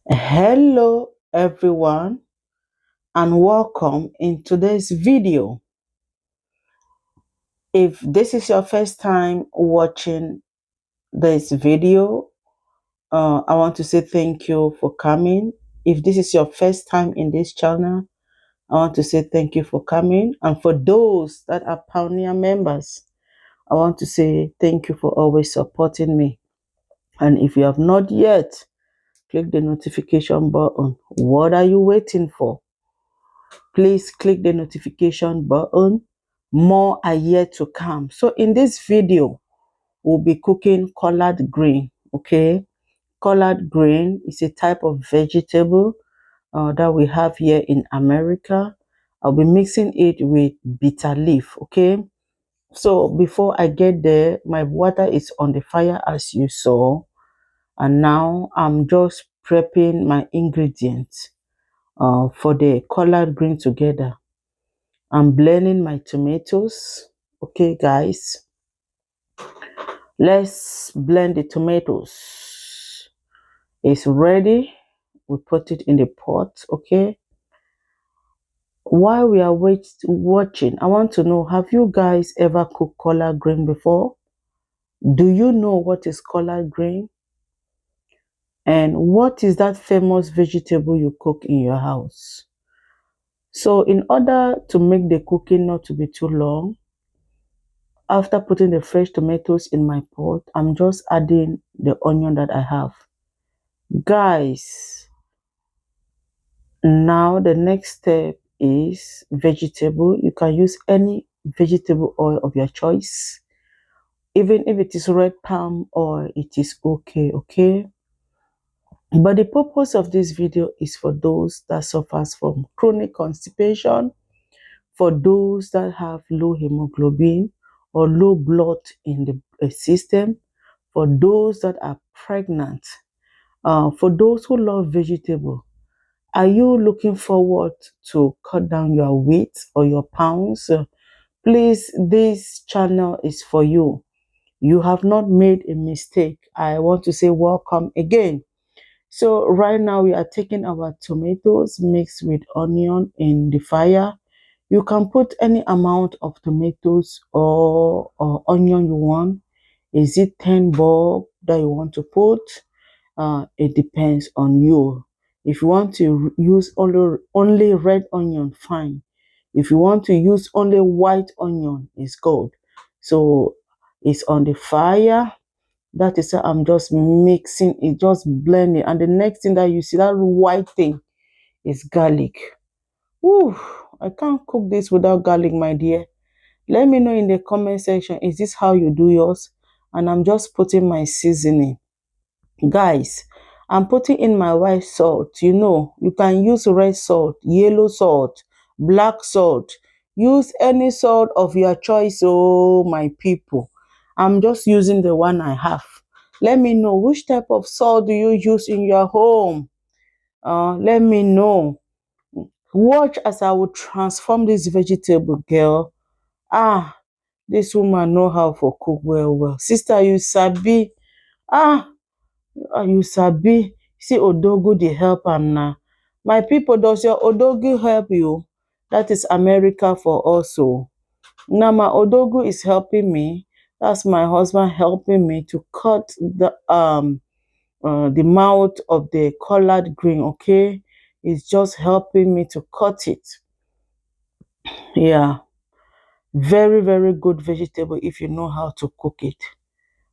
Hello everyone and welcome in today's video. If this is your first time watching this video, I want to say thank you for coming. If this is your first time in this channel, I want to say thank you for coming. And for those that are pioneer members, I want to say thank you for always supporting me. And if you have not yet, click the notification button. What are you waiting for? Please click the notification button. More are yet to come. So in this video, we'll be cooking collard green. Okay, collard green is a type of vegetable that we have here in America. I'll be mixing it with bitter leaf. Okay, so before I get there, my water is on the fire as you saw, and now I'm just prepping my ingredients for the collard green together. I'm blending my tomatoes. Okay, guys, let's blend the tomatoes. It's ready. We put it in the pot. Okay. While we are watching, I want to know, have you guys ever cooked collard green before? Do you know what is collard green? And what is that famous vegetable you cook in your house? So in order to make the cooking not to be too long, after putting the fresh tomatoes in my pot, I'm just adding the onion that I have. Guys, now the next step is vegetable. You can use any vegetable oil of your choice. Even if it is red palm oil, it is okay, okay? But the purpose of this video is for those that suffers from chronic constipation, for those that have low hemoglobin or low blood in the system, for those that are pregnant, for those who love vegetable. Are you looking forward to cut down your weight or your pounds? Please, this channel is for you. You have not made a mistake. I want to say welcome again. So right now we are taking our tomatoes mixed with onion in the fire. You can put any amount of tomatoes or onion you want. Is it 10 bulb that you want to put? It depends on you. If you want to use only red onion, fine. If you want to use only white onion, it's good. So it's on the fire. That is how I'm just mixing it, just blending. And the next thing that you see, that white thing, is garlic. Ooh, I can't cook this without garlic, my dear. Let me know in the comment section, is this how you do yours? And I'm just putting my seasoning. Guys, I'm putting in my white salt. You know, you can use red salt, yellow salt, black salt. Use any salt of your choice, oh my people. I'm just using the one I have. Let me know, which type of salt do you use in your home? Let me know. Watch as I will transform this vegetable, girl. Ah, this woman know how to cook well. Sister, you sabi. Ah, you sabi. See odogu dey help am na. My people, does your odogu help you? That is America for also. Now my odogu is helping me. That's my husband helping me to cut the mouth of the collard green. Okay, it's just helping me to cut it. Yeah, very good vegetable if you know how to cook it.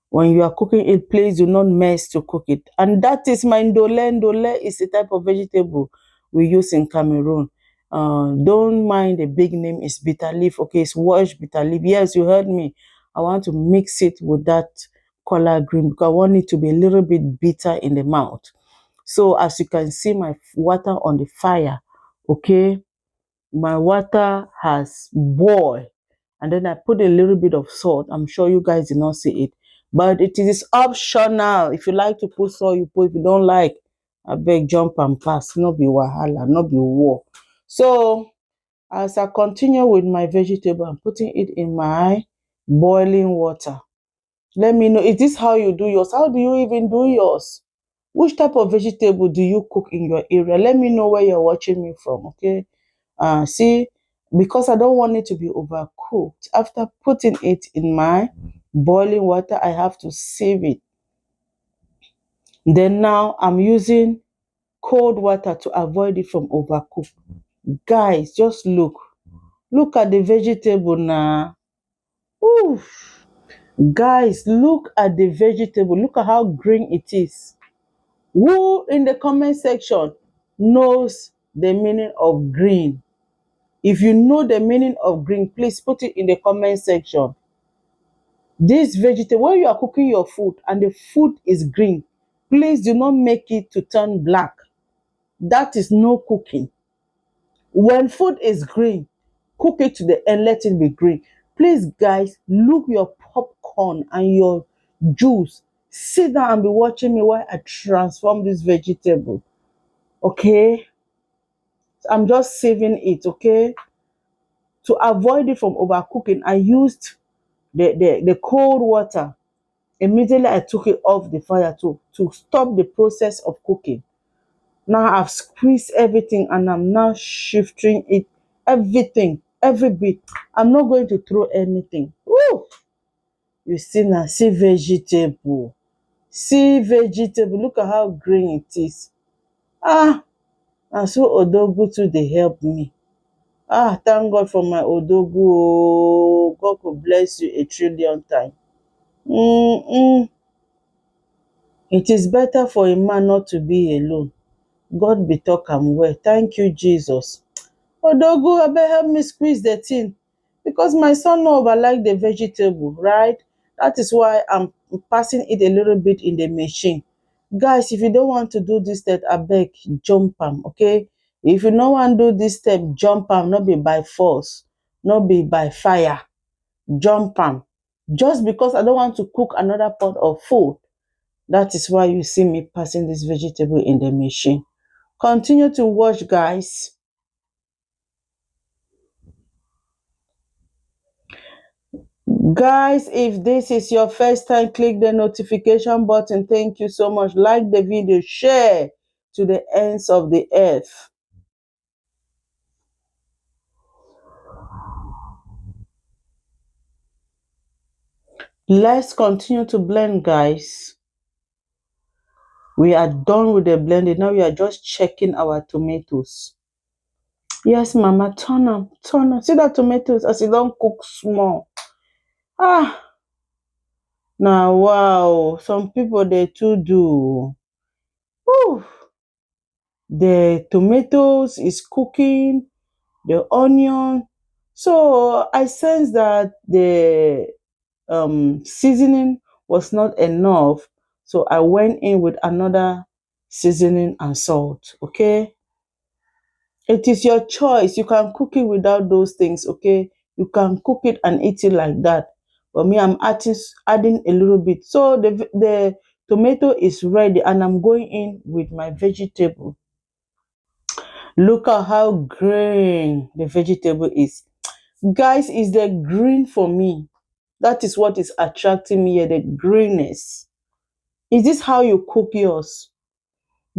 When you are cooking it, please do not mess to cook it. And that is my ndole. Ndole is a type of vegetable we use in Cameroon. Don't mind the big name, is bitter leaf. Okay, it's washed bitter leaf. Yes, you heard me. I want to mix it with that collard green because I want it to be a little bit bitter in the mouth. So as you can see, my water on the fire, okay, my water has boiled, and then I put a little bit of salt. I'm sure you guys did not see it, but it is optional. If you like to put salt, you put. If you don't like, I beg jump and pass. No be wahala, no be war. So as I continue with my vegetable, I'm putting it in my boiling water. Let me know, is this how you do yours? How do you even do yours? Which type of vegetable do you cook in your area? Let me know where you're watching me from, okay? See, because I don't want it to be overcooked. After putting it in my boiling water, I have to sieve it. Then now I'm using cold water to avoid it from overcook. Guys, just look. Look at the vegetable now. Ooh. Guys, look at the vegetable. Look at how green it is. Who in the comment section knows the meaning of green? If you know the meaning of green, please put it in the comment section. This vegetable, when you are cooking your food and the food is green, please do not make it to turn black. That is no cooking. When food is green, cook it to the end, let it be green. Please, guys, look your popcorn and your juice. Sit down and be watching me while I transform this vegetable. Okay? I'm just saving it, okay? To avoid it from overcooking, I used the cold water. Immediately I took it off the fire to stop the process of cooking. Now I've squeezed everything and I'm now shifting it, everything, every bit. I'm not going to throw anything. Woo! You see now, see vegetable. See vegetable. Look at how green it is. Ah, and so Odogu too, they help me. Ah, thank God for my Odogu. Oh, God will bless you a trillion times. It is better for a man not to be alone. God be talk am well. Thank you, Jesus. Odogu, abeg help me squeeze the thing because my son no overlike the vegetable, right? That is why I'm passing it a little bit in the machine. Guys, if you don't want to do this step, abeg jump am, okay? If you no wan do this step, jump am, no be by force, no be by fire. Jump am. Just because I don't want to cook another pot of food, that is why you see me passing this vegetable in the machine. Continue to watch, guys. Guys, if this is your first time, click the notification button. Thank you so much. Like the video, share to the ends of the earth. Let's continue to blend, guys. We are done with the blending. Now we are just checking our tomatoes. Yes, mama, turn them, turn them. See that tomatoes as it don't cook small. Ah, now wow, some people they too do. Whew. The tomatoes is cooking, the onion. So I sense that the seasoning was not enough. So I went in with another seasoning and salt. Okay. It is your choice. You can cook it without those things. Okay. You can cook it and eat it like that. But me, I'm adding a little bit. So the tomato is ready and I'm going in with my vegetable. Look at how green the vegetable is. Guys, is the green for me. That is what is attracting me here, the greenness. Is this how you cook yours?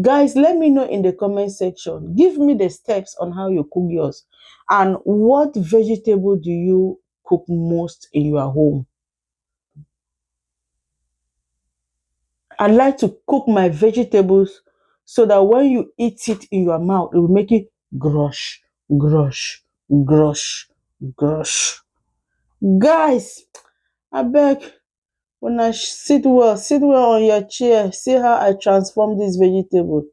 Guys, let me know in the comment section. Give me the steps on how you cook yours. And what vegetable do you cook most in your home? I like to cook my vegetables so that when you eat it in your mouth, it will make it grush, grush, grush, grush. Guys, I beg, when I sit well on your chair. See how I transform this vegetable.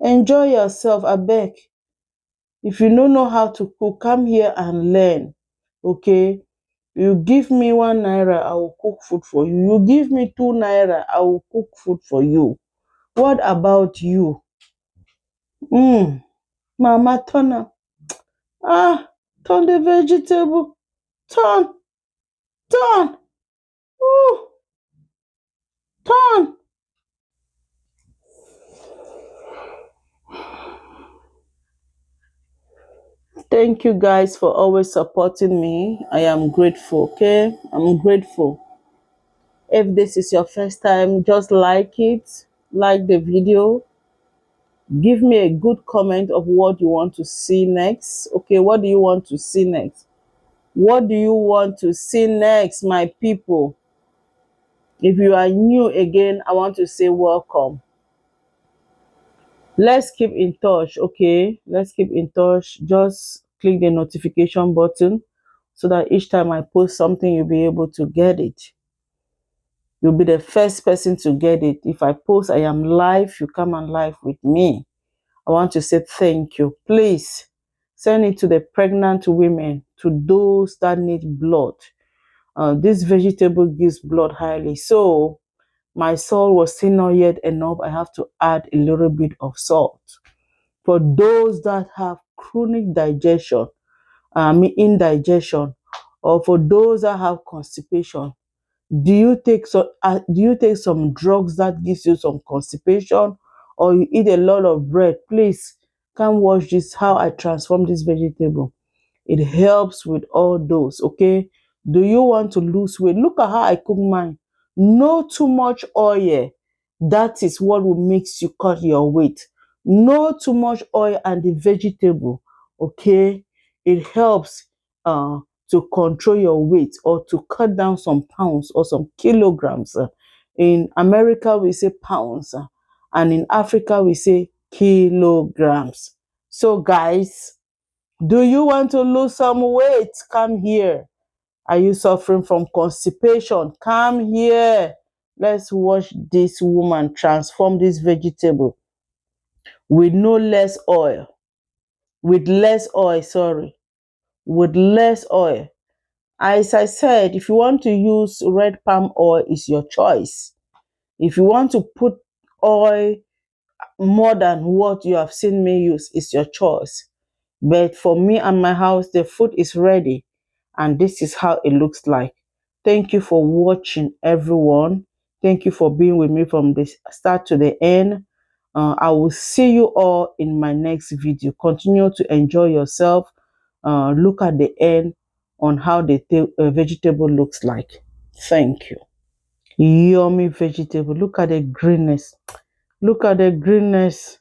Enjoy yourself, I beg. If you don't know how to cook, come here and learn. Okay? You give me 1 naira, I will cook food for you. You give me 2 naira, I will cook food for you. What about you? Mama, turn am. Ah, turn the vegetable. Turn, turn. Ooh, turn. Thank you guys for always supporting me. I am grateful, okay? I'm grateful. If this is your first time, just like it. like the video, give me a good comment of what you want to see next. Okay, what do you want to see next? What do you want to see next, my people? If you are new again, I want to say welcome. Let's keep in touch, okay? Let's keep in touch. Just click the notification button so that each time I post something, you'll be able to get it. You'll be the first person to get it. If I post, I am live, you come on live with me. I want to say thank you. Please send it to the pregnant women, to those that need blood. This vegetable gives blood highly. So my salt was still not yet enough. I have to add a little bit of salt. For those that have chronic digestion, indigestion, or for those that have constipation, do you take some drugs that gives you some constipation, or you eat a lot of bread? Please come watch this, how I transform this vegetable. It helps with all those, okay? Do you want to lose weight? Look at how I cook mine. No too much oil. That is what will makes you cut your weight. No too much oil and the vegetable, okay? It helps to control your weight or to cut down some pounds or some kilograms. In America, we say pounds, and in Africa, we say kilograms. So, guys, do you want to lose some weight? Come here. Are you suffering from constipation? Come here. Let's watch this woman transform this vegetable with no less oil. With less oil, sorry. With less oil. As I said, if you want to use red palm oil, it's your choice. If you want to put oil more than what you have seen me use, it's your choice. But for me and my house, the food is ready, and this is how it looks like. Thank you for watching, everyone. Thank you for being with me from the start to the end. I will see you all in my next video. Continue to enjoy yourself. Look at the end on how the vegetable looks like. Thank you. Yummy vegetable. Look at the greenness. Look at the greenness.